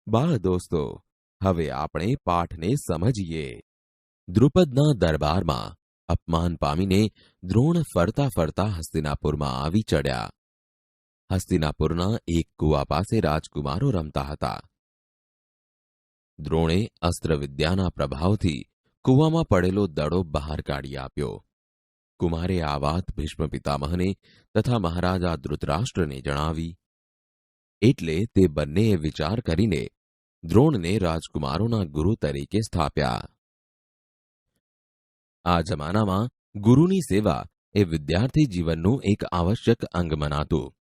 બાળ દોસ્તો, હવે આપણે પાઠને સમજીએ. દ્રુપદના દરબારમાં અપમાન પામીને દ્રોણ ફરતા ફરતા હસ્તિનાપુરમાં આવી ચડ્યા. હસ્તિનાપુરના એક કૂવા પાસે રાજકુમારો રમતા હતા. દ્રોણે અસ્ત્રવિદ્યાના પ્રભાવથી કૂવામાં પડેલો દડો બહાર કાઢી આપ્યો. કુમારે આ વાત ભીષ્મ પિતામહને તથા મહારાજા ધૃતરાષ્ટ્રને જણાવી. એટલે તે બંનેએ વિચાર કરીને દ્રોણને રાજકુમારોના ગુરુ તરીકે સ્થાપ્યા. આ જમાનામાં ગુરુની સેવા એ વિદ્યાર્થી જીવનનું એક આવશ્યક અંગ મનાતું.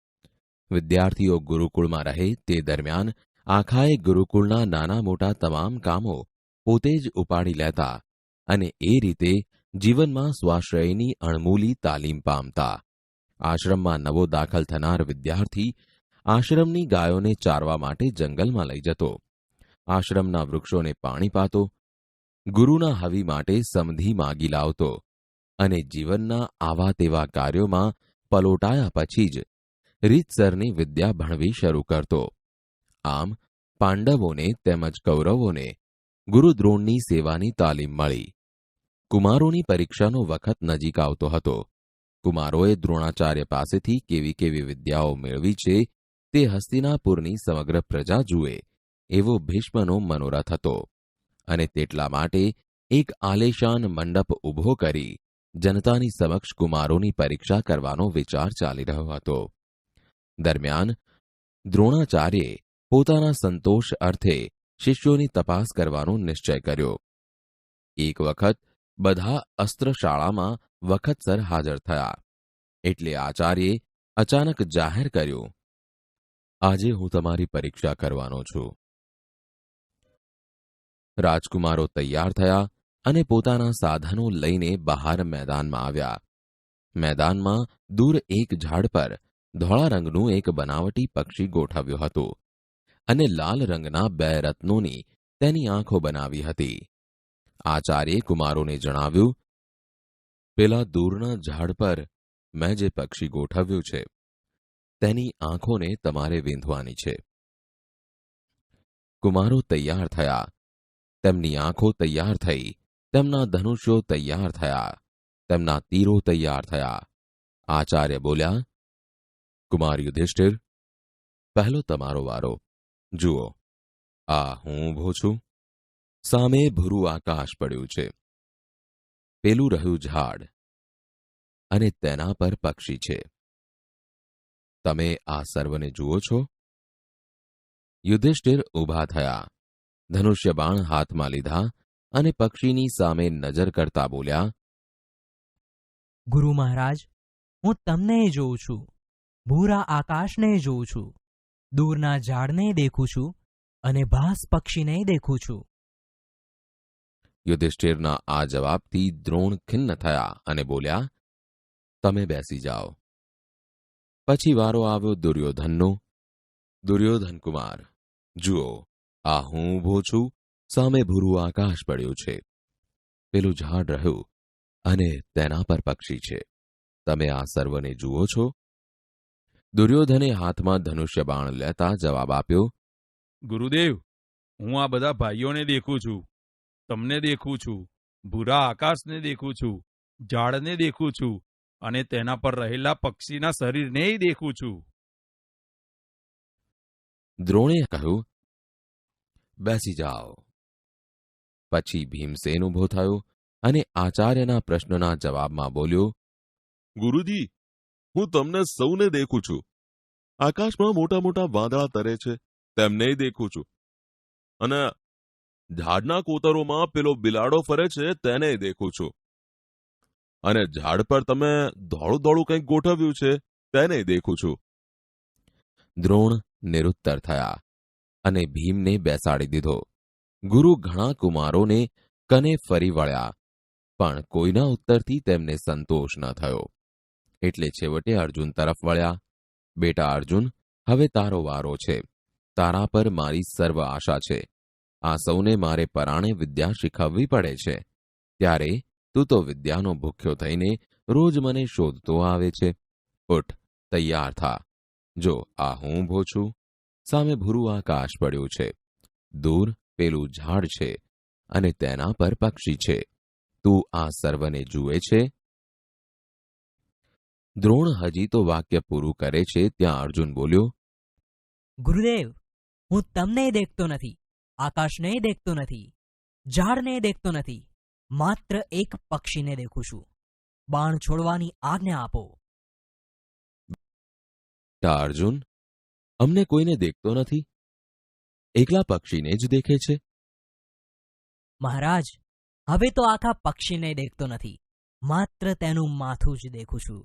વિદ્યાર્થીઓ ગુરુકુળમાં રહે તે દરમિયાન આખાએ ગુરુકુળના નાના મોટા તમામ કામો પોતે જ ઉપાડી લેતા અને એ રીતે જીવનમાં સ્વાશ્રયની અણમૂલી તાલીમ પામતા. આશ્રમમાં નવો દાખલ થનાર વિદ્યાર્થી આશ્રમની ગાયોને ચારવા માટે જંગલમાં લઈ જતો. આશ્રમના વૃક્ષોને પાણી પાતો, ગુરુના હવી માટે સમધી માગી લાવતો અને જીવનના આવા તેવા કાર્યોમાં પલોટાયા પછી જ રીતસરની વિદ્યા ભણવી શરૂ કરતો. આમ પાંડવોને તેમજ કૌરવોને ગુરુ દ્રોણની સેવાની તાલીમ મળી. કુમારોની પરીક્ષાનો વખત નજીક આવતો હતો. કુમારોએ દ્રોણાચાર્ય પાસેથી કેવી કેવી વિદ્યાઓ મેળવી છે તે હસ્તિનાપુરની સમગ્ર પ્રજા જુએ એવો ભીષ્મનો મનોરથ હતો અને તેટલા માટે એક આલેશાન મંડપ ઊભો કરી જનતાની સમક્ષ કુમારોની પરીક્ષા કરવાનો વિચાર ચાલી રહ્યો હતો. દરમિયાન દ્રોણાચાર્યે પોતાના સંતોષ અર્થે શિષ્યોની તપાસ કરવાનો નિશ્ચય કર્યો. એક વખત બધા અસ્ત્રશાળામાં વખતસર હાજર થયા એટલે આચાર્યે અચાનક જાહેર કર્યું, આજે હું તમારી પરીક્ષા કરવાનો છું. રાજકુમારો તૈયાર થયા અને પોતાના સાધનો લઈને બહાર મેદાનમાં આવ્યા. મેદાનમાં દૂર એક ઝાડ પર ધોળા રંગનું એક બનાવટી પક્ષી ગોઠવ્યું હતું અને લાલ રંગના બે રત્નોની તેની આંખો બનાવી હતી. આચાર્યે કુમારોને જણાવ્યું, પેલા દૂરના ઝાડ પર મેં જે પક્ષી ગોઠવ્યું છે તેની આંખોને તમારે વીંધવાની છે. કુમારો તૈયાર થયા. તેમની આંખો તૈયાર થઈ, તેમના ધનુષ્યો તૈયાર થયા, તેમના તીરો તૈયાર થયા. આચાર્ય બોલ્યા, કુમાર યુધિષ્ઠિર, પહેલો તમારો વારો. જુઓ, આ હું ઊભો છું. સામે ભૂરું આકાશ પડ્યું છે. પેલું રહ્યું ઝાડ અને તેના પર પક્ષી છે. તમે આ સર્વને જુઓ છો? યુધિષ્ઠિર ઊભા થયા, ધનુષ્ય બાણ હાથમાં લીધા અને પક્ષીની સામે નજર કરતા બોલ્યા, ગુરુ મહારાજ, હું તમને જોઉં છું, ભૂરા આકાશને જોઉં છું, દૂરના ઝાડને દેખું છું અને ભાસ પક્ષીને દેખું છું. યુધિષ્ઠિરના આ જવાબથી દ્રોણ ખિન્ન થયા અને બોલ્યા, તમે બેસી જાઓ. પછી વારો આવ્યો દુર્યોધનનો. દુર્યોધન કુમાર, જુઓ, આ હું ઊભો છું, સામે ભૂરું આકાશ પડ્યું છે. પેલું ઝાડ રહ્યું અને તેના પર પક્ષી છે. તમે આ સર્વને જુઓ છો? દુર્યોધને હાથમાં ધનુષ્ય બાણ લેતા જવાબ આપ્યો, ગુરુદેવ, હું આ બધા ભાઈઓને દેખું છું, તમને દેખું છું, ભૂરા આકાશને દેખું છું, ઝાડને દેખું છું અને તેના પર રહેલા પક્ષીના શરીરને દેખું છું. દ્રોણે કહ્યું, બેસી જાઓ. પછી ભીમસેન ઊભો થયો અને આચાર્યના પ્રશ્નના જવાબમાં બોલ્યો, ગુરુજી, હું તમને સૌને દેખું છું. આકાશમાં મોટા મોટા વાદળા તરે છે તેમને દેખું છું અને ઝાડના કોતરોમાં પેલો બિલાડો ફરે છે તેને દેખું છું અને ઝાડ પર તમે ધોળું ધોળું કંઈક ગોઠવ્યું છે તેને દેખું છું. દ્રોણ નિરુત્તર થયા અને ભીમને બેસાડી દીધો. ગુરુ ઘણા કુમારોને કને ફરી વળ્યા, પણ કોઈના ઉત્તરથી તેમને સંતોષ ન થયો. એટલે છેવટે અર્જુન તરફ વળ્યા. બેટા અર્જુન, હવે તારો વારો છે. તારા પર મારી સર્વ આશા છે. આ સૌને મારે પરાણે વિદ્યા શીખવવી પડે છે. ત્યારે તું તો વિદ્યાનો ભૂખ્યો થઈને રોજ મને શોધતો આવે છે. ઉઠ, તૈયાર થા. જો આ હું ઊભો છું, સામે ભૂરું આકાશ પડ્યું છે. દૂર પેલું ઝાડ છે અને તેના પર પક્ષી છે. તું આ સર્વને જુએ છે? દ્રોણ હજી તો વાક્ય પૂરું કરે છે ત્યાં અર્જુન બોલ્યો, ગુરુદેવ, હું તમને દેખતો નથી, આકાશને દેખતો નથી, ઝાડને દેખતો નથી, માત્ર એક પક્ષીને દેખું છું. બાણ છોડવાની આજ્ઞા આપો. તા અર્જુન, અમને કોઈને દેખતો નથી, એકલા પક્ષીને જ દેખે છે. મહારાજ, હવે તો આખા પક્ષીને દેખતો નથી, માત્ર તેનું માથું જ દેખું છું.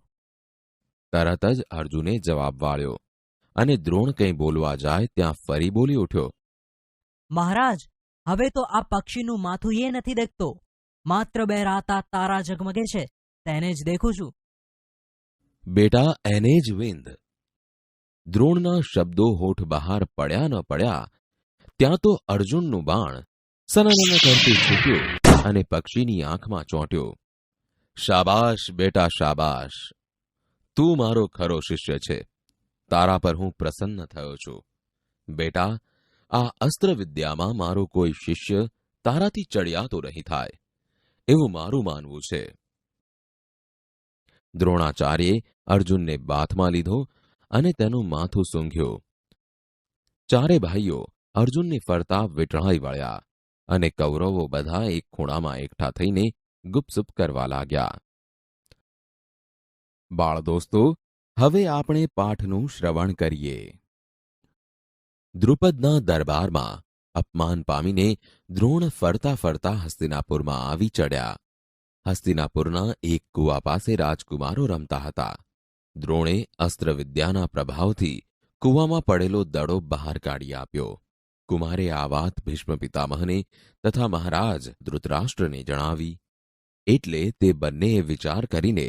તરત જ અર્જુને જવાબ વાળ્યો અને દ્રોણ કંઈ બોલવા જાય ત્યાં ફરી બોલી ઉઠ્યો, મહારાજ, હવે તો આ પક્ષીનું માથું એ નથી દેખતો, માત્ર બે રાતા તારા ઝગમગે છે તેને જ દેખું છું. બેટા, એને જ વિંદ. દ્રોણના શબ્દો હોઠ બહાર પડ્યા ન પડ્યા ત્યાં તો અર્જુનનું બાણ સનનન કરતું છૂટ્યું અને પક્ષીની આંખમાં ચોંટ્યો. શાબાશ બેટા, શાબાશ. તું મારો ખરો શિષ્ય છે. તારા પર હું પ્રસન્ન થયો છું. બેટા, આ અસ્ત્ર વિદ્યામાં મારો કોઈ શિષ્ય તારાથી ચડિયાતો નહીં થાય એવું મારું માનવું છે. દ્રોણાચાર્યે અર્જુનને બાથમાં લીધો અને તેનું માથું સૂંઘ્યું. ચારે ભાઈઓ અર્જુનની ફરતા વીંટળાઈ વળ્યા અને કૌરવો બધા એક ખૂણામાં એકઠા થઈને ગુપસુપ કરવા લાગ્યા. બાળ દોસ્તો, હવે આપણે પાઠનું શ્રવણ કરીએ. દ્રુપદના દરબારમાં અપમાન પામીને દ્રોણ ફરતા ફરતા હસ્તિનાપુરમાં આવી ચડ્યા. હસ્તિનાપુરના એક કૂવા પાસે રાજકુમારો રમતા હતા. દ્રોણે અસ્ત્રવિદ્યાના પ્રભાવથી કૂવામાં પડેલો દડો બહાર કાઢી આપ્યો. કુમારે આ વાત ભીષ્મ પિતામહને તથા મહારાજ ધૃતરાષ્ટ્રને જણાવી. એટલે તે બંનેએ વિચાર કરીને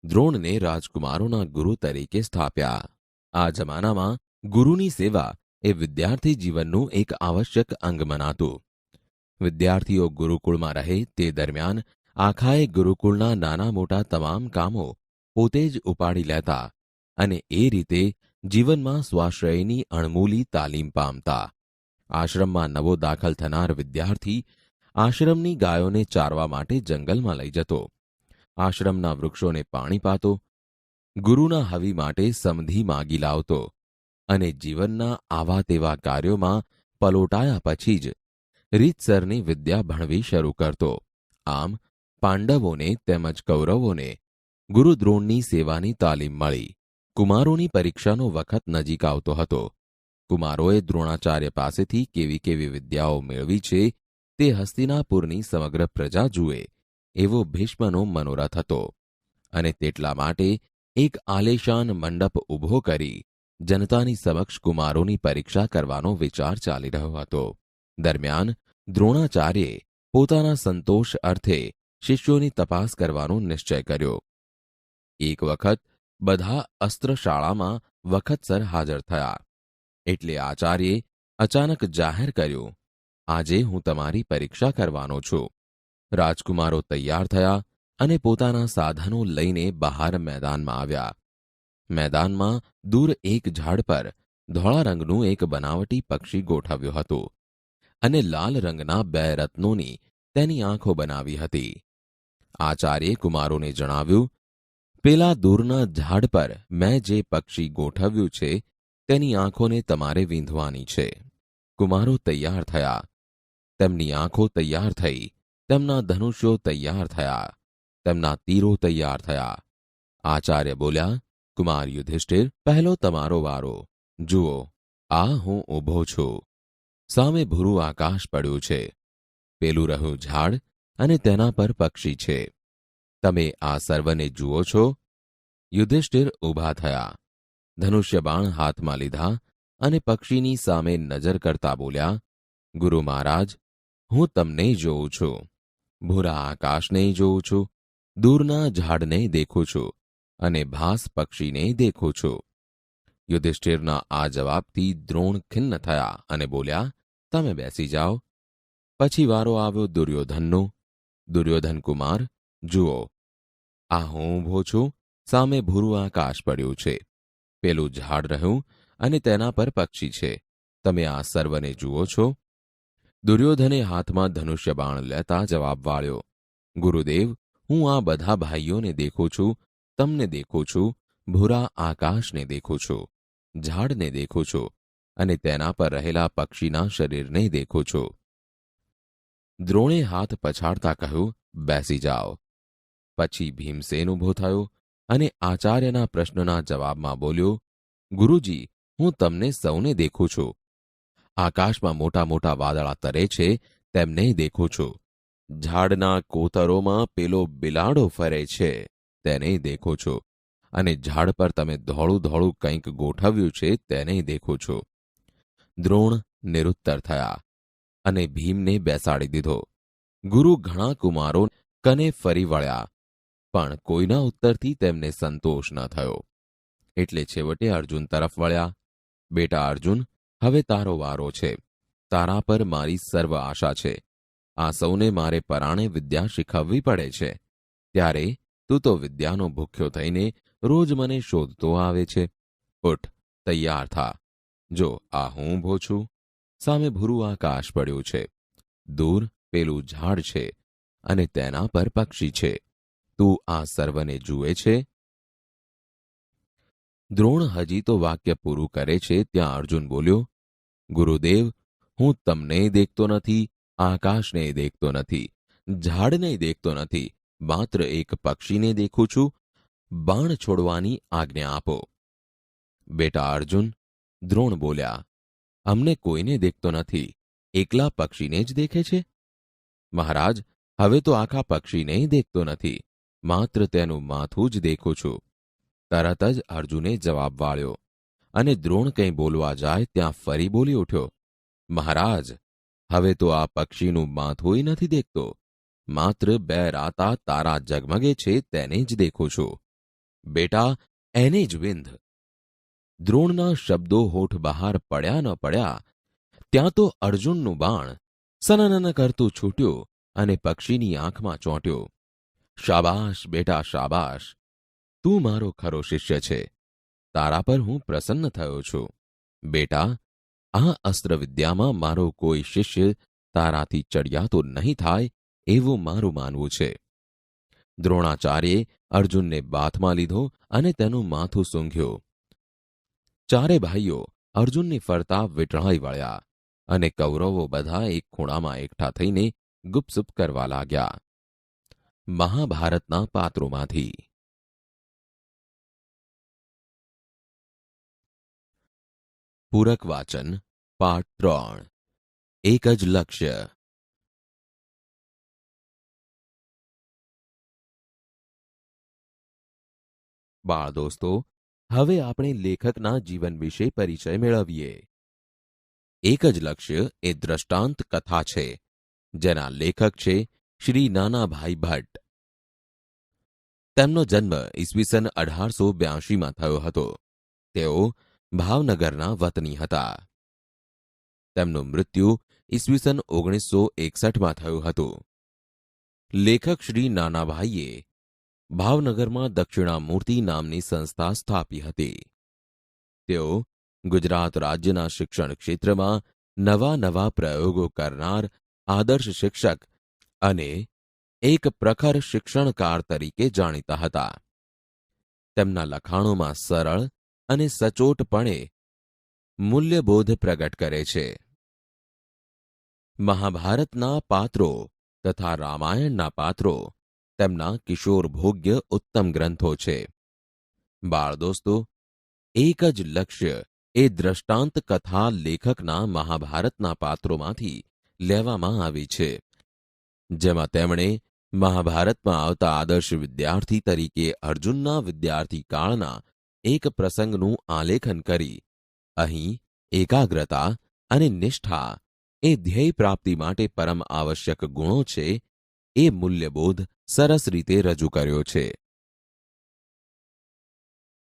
દ્રોણને રાજકુમારોના ગુરુ તરીકે સ્થાપ્યા. આ જમાનામાં ગુરુની સેવા એ વિદ્યાર્થી જીવનનું એક આવશ્યક અંગ મનાતું. વિદ્યાર્થીઓ ગુરુકુળમાં રહે તે દરમિયાન આખાએ ગુરુકુળના નાના મોટા તમામ કામો પોતે જ ઉપાડી લેતા અને એ રીતે જીવનમાં સ્વાશ્રયની અણમૂલી તાલીમ પામતા. આશ્રમમાં નવો દાખલ થનાર વિદ્યાર્થી આશ્રમની ગાયોને ચારવા માટે જંગલમાં લઈ જતો. આશ્રમના વૃક્ષોને પાણી પાતો, ગુરુના હવી માટે સમધી માગી લાવતો અને જીવનના આવા તેવા કાર્યોમાં પલોટાયા પછી જ રીતસરની વિદ્યા ભણવી શરૂ કરતો. આમ પાંડવોને તેમજ કૌરવોને ગુરુ દ્રોણની સેવાની તાલીમ મળી. કુમારોની પરીક્ષાનો વખત નજીક આવતો હતો. કુમારોએ દ્રોણાચાર્ય પાસેથી કેવી કેવી વિદ્યાઓ મેળવી છે તે હસ્તિનાપુરની સમગ્ર પ્રજા જુએ એવો ભીષ્મનો મનોરથ હતો અને તેટલા માટે એક આલેશાન મંડપ ઊભો કરી જનતાની સમક્ષ કુમારોની પરીક્ષા કરવાનો વિચાર ચાલી રહ્યો હતો. દરમિયાન દ્રોણાચાર્યે પોતાના સંતોષ અર્થે શિષ્યોની તપાસ કરવાનો નિશ્ચય કર્યો. એક વખત બધા અસ્ત્રશાળામાં વખતસર હાજર થયા એટલે આચાર્યે અચાનક જાહેર કર્યું, આજે હું તમારી પરીક્ષા કરવાનો છું. રાજકુમારો તૈયાર થયા અને પોતાના સાધનો લઈને બહાર મેદાનમાં આવ્યા. મેદાનમાં દૂર એક ઝાડ પર ધોળા રંગનું એક બનાવટી પક્ષી ગોઠવ્યું હતું અને લાલ રંગના બે રત્નોની તેની આંખો બનાવી હતી. આચાર્યે કુમારોને જણાવ્યું, પેલા દૂરના ઝાડ પર મેં જે પક્ષી ગોઠવ્યું છે તેની આંખોને તમારે વીંધવાની છે. કુમારો તૈયાર થયા. તેમની આંખો તૈયાર થઈ, તેમના ધનુષ્યો તૈયાર થયા, તેમના તીરો તૈયાર થયા. આચાર્ય બોલ્યા, કુમાર યુધિષ્ઠિર, પહેલો તમારો વારો. જુઓ, આ હું ઊભો છું. સામે ભૂરું આકાશ પડ્યું છે. પેલું રહ્યું ઝાડ અને તેના પર પક્ષી છે. તમે આ સર્વને જુઓ છો? યુધિષ્ઠિર ઊભા થયા, ધનુષ્ય બાણ હાથમાં લીધા અને પક્ષીની સામે નજર કરતા બોલ્યા, ગુરુ મહારાજ, હું તમને જોઉં છું. ભૂરા આકાશને જોઉં છું, દૂરના ઝાડને દેખું છું અને ભાસ પક્ષીને દેખું છું. યુધિષ્ઠિરના આ જવાબથી દ્રોણ ખિન્ન થયા અને બોલ્યા, તમે બેસી જાઓ. પછી વારો આવ્યો દુર્યોધનનો. દુર્યોધન કુમાર, જુઓ, આ હું ઊભો છું. સામે ભૂરું આકાશ પડ્યું છે. પેલું ઝાડ રહ્યું અને તેના પર પક્ષી છે. તમે આ સર્વને જુઓ છો? દુર્યોધને હાથમાં ધનુષ્ય બાણ લેતા જવાબ વાળ્યો, ગુરુદેવ, હું આ બધા ભાઈઓને દેખું છું, તમને દેખું છું, ભૂરા આકાશને દેખું છું, ઝાડને દેખું છું અને તેના પર રહેલા પક્ષીના શરીરને દેખું છું. દ્રોણે હાથ પછાડતા કહ્યું, બેસી જાઓ. પછી ભીમસેન ઊભો થયો અને આચાર્યના પ્રશ્નના જવાબમાં બોલ્યો, ગુરુજી, હું તમને સૌને દેખું છું. આકાશમાં મોટા મોટા વાદળા તરે છે તેમને દેખું છું. ઝાડના કોતરોમાં પેલો બિલાડો ફરે છે તેને દેખું છું અને ઝાડ પર તમે ધોળું ધોળું કંઈક ગોઠવ્યું છે તેને દેખું છું. દ્રોણ નિરુત્તર થયા અને ભીમને બેસાડી દીધો. ગુરુ ઘણા કુમારો કને ફરી વળ્યા, પણ કોઈના ઉત્તરથી તેમને સંતોષ ન થયો. એટલે છેવટે અર્જુન તરફ વળ્યા. બેટા અર્જુન, હવે તારો વારો છે. તારા પર મારી સર્વ આશા છે. આ સૌને મારે પરાણે વિદ્યા શીખવવી પડે છે. ત્યારે તું તો વિદ્યાનો ભૂખ્યો થઈને રોજ મને શોધતો આવે છે. ઉઠ, તૈયાર થા. જો આ હું ઊભો છું, સામે ભૂરું આકાશ પડ્યું છે, દૂર પેલું ઝાડ છે અને તેના પર પક્ષી છે. તું આ સર્વને જુએ છે? દ્રોણ હજી તો વાક્ય પૂરું કરે છે ત્યાં અર્જુન બોલ્યો, ગુરુદેવ, હું તમને દેખતો નથી, આકાશને દેખતો નથી, ઝાડને દેખતો નથી, માત્ર એક પક્ષીને દેખું છું. બાણ છોડવાની આજ્ઞા આપો. બેટા અર્જુન, દ્રોણ બોલ્યા, અમને કોઈને દેખતો નથી, એકલા પક્ષીને જ દેખે છે. મહારાજ, હવે તો આખા પક્ષીને દેખતો નથી, માત્ર તેનું માથું જ દેખું છું. તરત જ અર્જુને જવાબ વાળ્યો અને દ્રોણ કંઈ બોલવા જાય ત્યાં ફરી બોલી ઉઠ્યો, મહારાજ, હવે તો આ પક્ષીનું માથુંય નથી દેખતો, માત્ર બે રાતા તારા ઝગમગે છે તેને જ દેખું છું. બેટા, એને જ વિંધ. દ્રોણના શબ્દો હોઠ બહાર પડ્યા ન પડ્યા ત્યાં તો અર્જુનનું બાણ સનનન કરતું છૂટ્યું અને પક્ષીની આંખમાં ચોંટ્યો. શાબાશ બેટા, શાબાશ, તું મારો ખરો શિષ્ય છે. તારા પર હું પ્રસન્ન થયો છું. બેટા, આ અસ્ત્રવિદ્યામાં મારો કોઈ શિષ્ય તારાથી ચડિયાતો નહીં થાય એવું મારું માનવું છે. દ્રોણાચાર્યે અર્જુનને બાથમાં લીધો અને તેનું માથું સૂંઘ્યું. ચારે ભાઈઓ અર્જુનની ફરતા વીંટળાઈ વળ્યા અને કૌરવો બધા એક ખૂણામાં એકઠા થઈને ગુપસુપ કરવા લાગ્યા. મહાભારતના પાત્રોમાંથી પૂરક વાચન પાઠ 3. એક જ લક્ષ્ય. બાળ દોસ્તો, હવે આપણે લેખકના જીવન વિશે પરિચય મેળવીએ. એક જ લક્ષ્ય એ દ્રષ્ટાંત કથા છે, જેના લેખક છે શ્રી નાનાભાઈ ભટ્ટ. તેમનો જન્મ ઈસવીસન 1882માં થયો હતો. તેઓ ભાવનગરના વતની હતા. તેમનું મૃત્યુ ઈસવીસન 1961માં થયું હતું. લેખક શ્રી નાનાભાઈએ ભાવનગરમાં દક્ષિણામૂર્તિ નામની સંસ્થા સ્થાપી હતી. તેઓ ગુજરાત રાજ્યના શિક્ષણ ક્ષેત્રમાં નવા નવા પ્રયોગો કરનાર આદર્શ શિક્ષક અને એક પ્રખર શિક્ષણકાર તરીકે જાણીતા હતા. તેમના લખાણોમાં સરળ અને સચોટપણે મૂલ્યબોધ પ્રગટ કરે છે. મહાભારતના પાત્રો તથા રામાયણના પાત્રો તેમના કિશોરભોગ્ય ઉત્તમ ગ્રંથો છે. બાળ દોસ્તો, એક જ લક્ષ્ય એ દ્રષ્ટાંત કથા લેખકના મહાભારતના પાત્રોમાંથી લેવામાં આવી છે, જેમાં તેમણે મહાભારતમાં આવતા આદર્શ વિદ્યાર્થી તરીકે અર્જુનના વિદ્યાર્થી કાળના એક પ્રસંગનું આલેખન કરી અહીં એકાગ્રતા અને નિષ્ઠા એ ધ્યેય પ્રાપ્તિ માટે પરમ આવશ્યક ગુણો છે એ મૂલ્યબોધ સરસ રીતે રજૂ કર્યો છે.